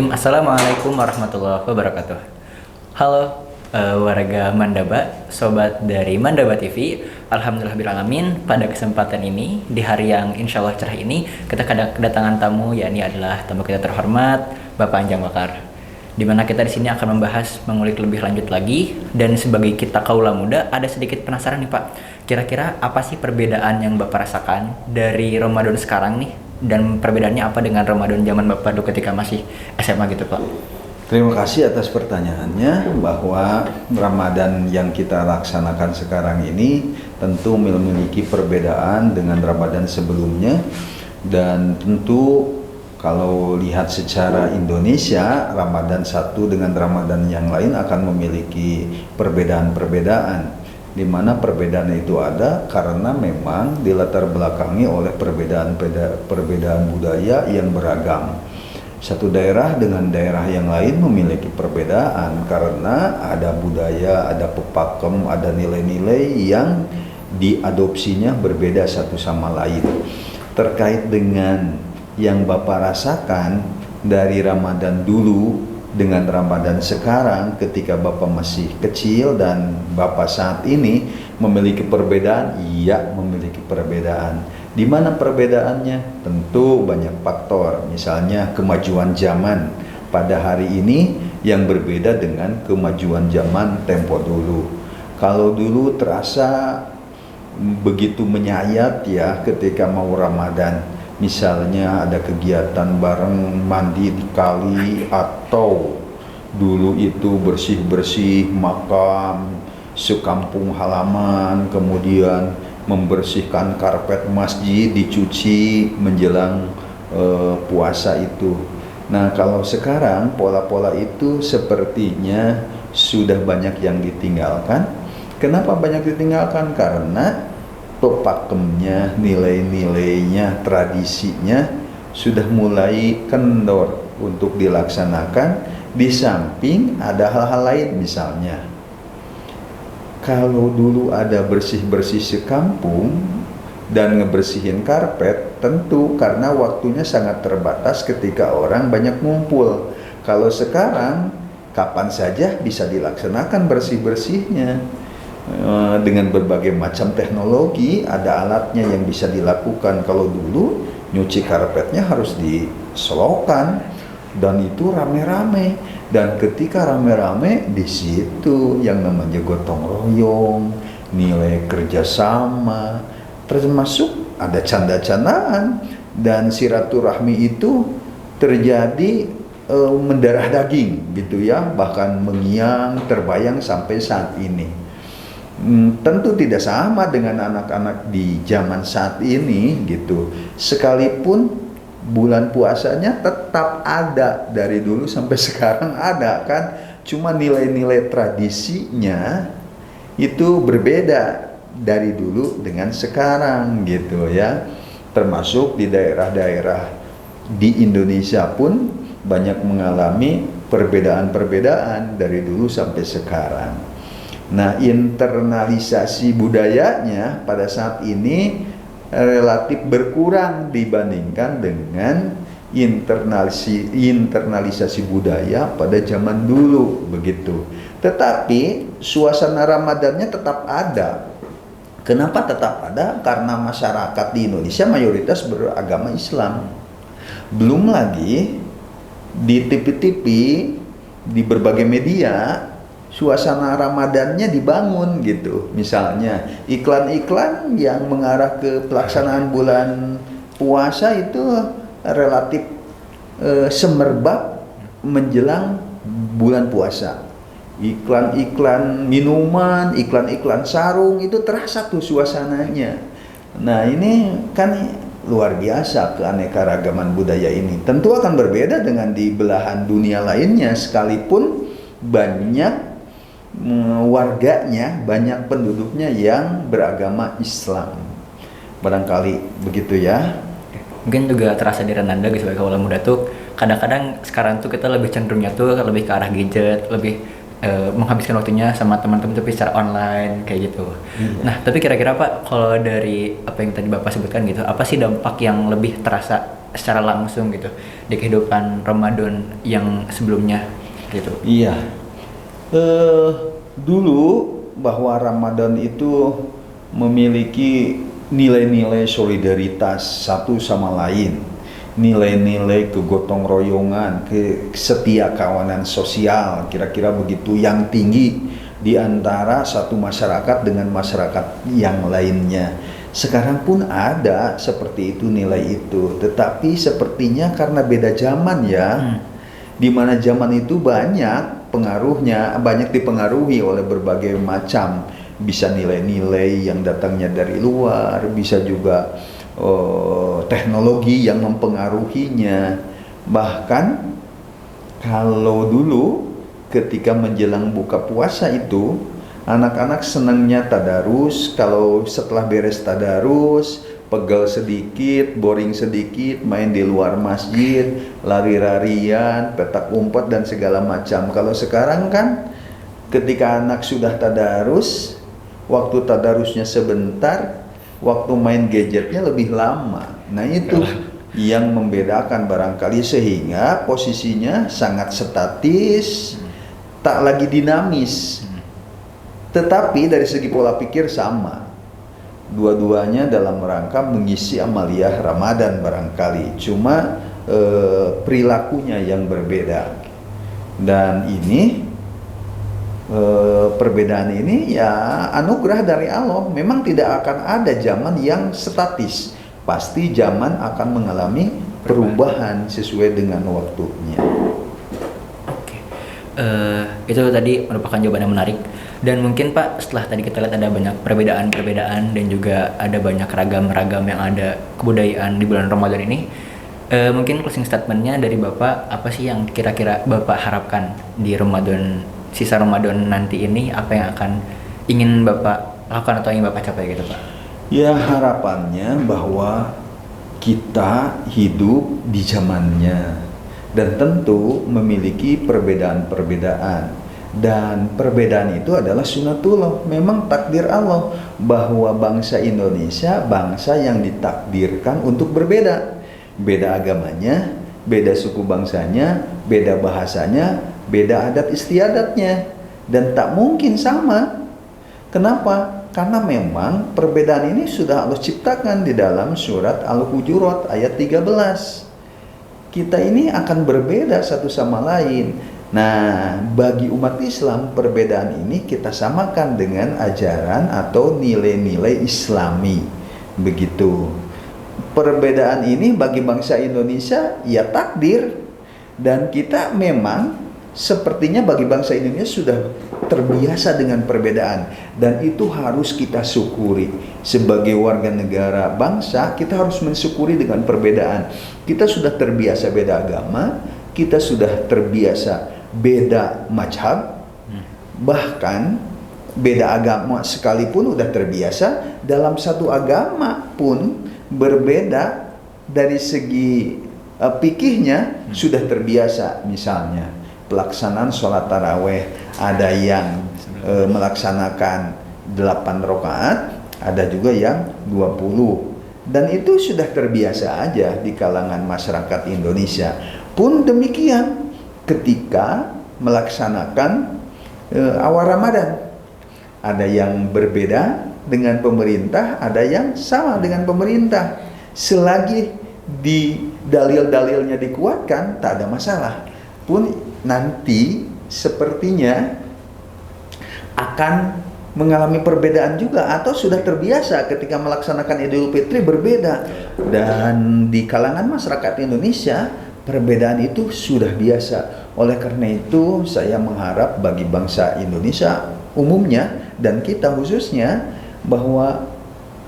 Bismillahirrahmanirrahim. Assalamualaikum warahmatullahi wabarakatuh. Halo warga Mandaba, sobat dari Mandaba TV. Alhamdulillahirrahmanirrahim. Pada kesempatan ini, di hari yang insya Allah cerah ini, kita kedatangan tamu, yakni adalah tamu kita terhormat, Bapak Anjang Bakar. Dimana kita di sini akan membahas, mengulik lebih lanjut lagi. Dan sebagai kita kaula muda, ada sedikit penasaran nih Pak. Kira-kira apa sih perbedaan yang Bapak rasakan dari Ramadan sekarang nih? Dan perbedaannya apa dengan Ramadan zaman Bapak dulu ketika masih SMA gitu Pak? Terima kasih atas pertanyaannya, bahwa Ramadan yang kita laksanakan sekarang ini tentu memiliki perbedaan dengan Ramadan sebelumnya. Dan tentu kalau lihat secara Indonesia, Ramadan satu dengan Ramadan yang lain akan memiliki perbedaan-perbedaan, di mana perbedaan itu ada karena memang dilatar belakangi oleh perbedaan budaya yang beragam. Satu daerah dengan daerah yang lain memiliki perbedaan karena ada budaya, ada pepakem, ada nilai-nilai yang diadopsinya berbeda satu sama lain. Terkait dengan yang Bapak rasakan dari Ramadan dulu dengan Ramadan sekarang ketika Bapak masih kecil dan Bapak saat ini memiliki perbedaan, iya memiliki perbedaan. Di mana perbedaannya? Tentu banyak faktor, misalnya kemajuan zaman pada hari ini yang berbeda dengan kemajuan zaman tempo dulu. Kalau dulu terasa begitu menyayat ya ketika mau Ramadan. Misalnya ada kegiatan bareng mandi di kali, atau dulu itu bersih-bersih makam sekampung halaman, kemudian membersihkan karpet masjid, dicuci menjelang puasa itu. Nah, kalau sekarang pola-pola itu sepertinya sudah banyak yang ditinggalkan. Kenapa banyak ditinggalkan? Karena pepakemnya, nilai-nilainya, tradisinya sudah mulai kendor untuk dilaksanakan. Di samping ada hal-hal lain, misalnya kalau dulu ada bersih-bersih sekampung dan ngebersihin karpet, tentu karena waktunya sangat terbatas ketika orang banyak ngumpul. Kalau sekarang kapan saja bisa dilaksanakan bersih-bersihnya. Dengan berbagai macam teknologi, ada alatnya yang bisa dilakukan. Kalau dulu nyuci karpetnya harus diselokan dan itu rame-rame, dan ketika rame-rame di situ yang namanya gotong royong, nilai kerjasama, termasuk ada canda-candaan, dan silaturahmi itu terjadi mendarah daging gitu ya, bahkan mengiang terbayang sampai saat ini. Tentu tidak sama dengan anak-anak di zaman saat ini gitu. Sekalipun bulan puasanya tetap ada, dari dulu sampai sekarang ada kan, cuma nilai-nilai tradisinya itu berbeda dari dulu dengan sekarang gitu ya. Termasuk di daerah-daerah di Indonesia pun banyak mengalami perbedaan-perbedaan dari dulu sampai sekarang. Nah, internalisasi budayanya pada saat ini relatif berkurang dibandingkan dengan internalisasi budaya pada zaman dulu begitu. Tetapi suasana Ramadannya tetap ada. Kenapa tetap ada? Karena masyarakat di Indonesia mayoritas beragama Islam. Belum lagi di TV-TV, di berbagai media, suasana Ramadannya dibangun gitu. Misalnya iklan-iklan yang mengarah ke pelaksanaan bulan puasa itu relatif semerbak menjelang bulan puasa. Iklan-iklan minuman, iklan-iklan sarung, itu terasa tuh suasananya. Nah, ini kan luar biasa keanekaragaman budaya ini. Tentu akan berbeda dengan di belahan dunia lainnya, sekalipun banyak warganya, banyak penduduknya yang beragama Islam. Barangkali begitu ya. Mungkin juga terasa di Renanda sebagai kaula muda tuh, kadang-kadang sekarang tuh kita lebih cenderungnya tuh lebih ke arah gadget, lebih menghabiskan waktunya sama teman-teman tapi secara online kayak gitu. Nah, tapi kira-kira Pak, kalau dari apa yang tadi Bapak sebutkan gitu, apa sih dampak yang lebih terasa secara langsung gitu di kehidupan Ramadan yang sebelumnya gitu? Iya. Dulu bahwa Ramadan itu memiliki nilai-nilai solidaritas satu sama lain, nilai-nilai kegotong royongan, kesetia kawanan sosial, kira-kira begitu yang tinggi di antara satu masyarakat dengan masyarakat yang lainnya. Sekarang pun ada seperti itu, nilai itu, tetapi sepertinya karena beda zaman ya, di mana zaman itu banyak pengaruhnya, banyak dipengaruhi oleh berbagai macam, bisa nilai-nilai yang datangnya dari luar, bisa juga teknologi yang mempengaruhinya. Bahkan kalau dulu ketika menjelang buka puasa itu, anak-anak senangnya tadarus. Kalau setelah beres tadarus, pegel sedikit, boring sedikit, main di luar masjid, lari-larian, petak umpet dan segala macam. Kalau sekarang kan ketika anak sudah tadarus, waktu tadarusnya sebentar, waktu main gadgetnya lebih lama. Nah itu yang membedakan barangkali, sehingga posisinya sangat statis, tak lagi dinamis. Tetapi dari segi pola pikir sama. Dua-duanya dalam rangka mengisi amaliyah Ramadan barangkali. Cuma perilakunya yang berbeda. Dan ini perbedaan ini ya anugerah dari Allah. Memang tidak akan ada zaman yang statis. Pasti zaman akan mengalami perubahan sesuai dengan waktunya. Oke, itu tadi merupakan jawaban yang menarik. Dan mungkin Pak, setelah tadi kita lihat ada banyak perbedaan-perbedaan dan juga ada banyak ragam-ragam yang ada kebudayaan di bulan Ramadan ini, mungkin closing statementnya dari Bapak, apa sih yang kira-kira Bapak harapkan di Ramadan, sisa Ramadan nanti ini, apa yang akan ingin Bapak lakukan atau ingin Bapak capai gitu Pak? Ya, harapannya bahwa kita hidup di zamannya dan tentu memiliki perbedaan-perbedaan. Dan perbedaan itu adalah sunatullah, memang takdir Allah bahwa bangsa Indonesia bangsa yang ditakdirkan untuk berbeda. Beda agamanya, beda suku bangsanya, beda bahasanya, beda adat istiadatnya, dan tak mungkin sama. Kenapa? Karena memang perbedaan ini sudah Allah ciptakan di dalam surat Al-Hujurat ayat 13. Kita ini akan berbeda satu sama lain. Nah, bagi umat Islam, perbedaan ini kita samakan dengan ajaran atau nilai-nilai Islami. Begitu. Perbedaan ini bagi bangsa Indonesia ya takdir. Dan kita memang sepertinya bagi bangsa Indonesia sudah terbiasa dengan perbedaan. Dan itu harus kita syukuri. Sebagai warga negara bangsa, kita harus mensyukuri dengan perbedaan. Kita sudah terbiasa beda agama, kita sudah terbiasa beda mazhab, bahkan beda agama sekalipun udah terbiasa, dalam satu agama pun berbeda dari segi fikihnya sudah terbiasa. Misalnya pelaksanaan sholat taraweh, ada yang melaksanakan 8 rakaat, ada juga yang 20, dan itu sudah terbiasa aja di kalangan masyarakat Indonesia. Pun demikian ketika melaksanakan awal Ramadan, ada yang berbeda dengan pemerintah, ada yang sama dengan pemerintah. Selagi di dalil-dalilnya dikuatkan, tak ada masalah. Pun nanti sepertinya akan mengalami perbedaan juga, atau sudah terbiasa ketika melaksanakan Idul Fitri berbeda. Dan di kalangan masyarakat Indonesia perbedaan itu sudah biasa. Oleh karena itu saya mengharap bagi bangsa Indonesia umumnya dan kita khususnya bahwa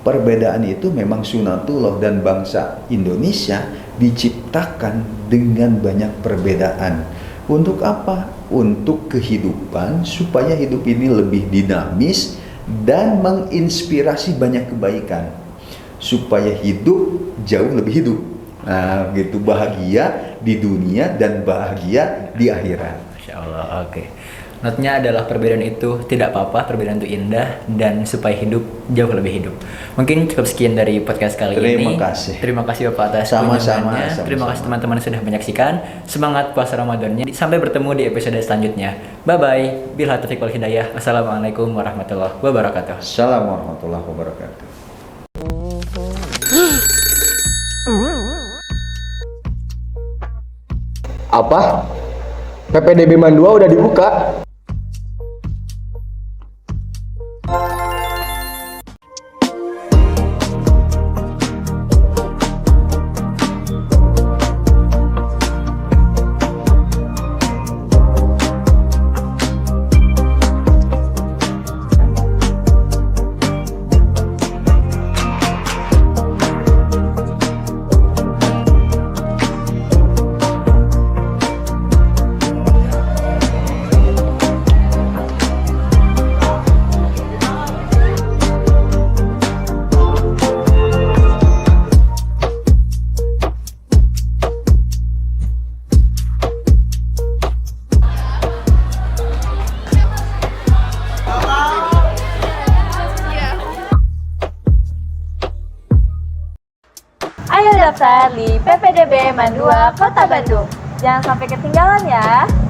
perbedaan itu memang sunatullah, dan bangsa Indonesia diciptakan dengan banyak perbedaan. Untuk apa? Untuk kehidupan, supaya hidup ini lebih dinamis dan menginspirasi banyak kebaikan, supaya hidup jauh lebih hidup. Nah, gitu, bahagia di dunia dan bahagia di akhirat. Masya Allah, oke. Notnya adalah perbedaan itu tidak apa-apa, perbedaan itu indah, dan supaya hidup jauh lebih hidup. Mungkin cukup sekian dari podcast kali ini. Terima kasih. Terima kasih Bapak atas Sama-sama, kunjungannya. sama-sama. Terima kasih teman-teman yang sudah menyaksikan. Semangat puasa Ramadannya. Sampai bertemu di episode selanjutnya. Bye-bye. Billahi taufiq wal hidayah. Assalamualaikum warahmatullahi wabarakatuh. Assalamualaikum warahmatullahi wabarakatuh. Apa? PPDB Mandua udah dibuka? Ayo daftar di PPDB Mandua Kota Bandung. Jangan sampai ketinggalan ya.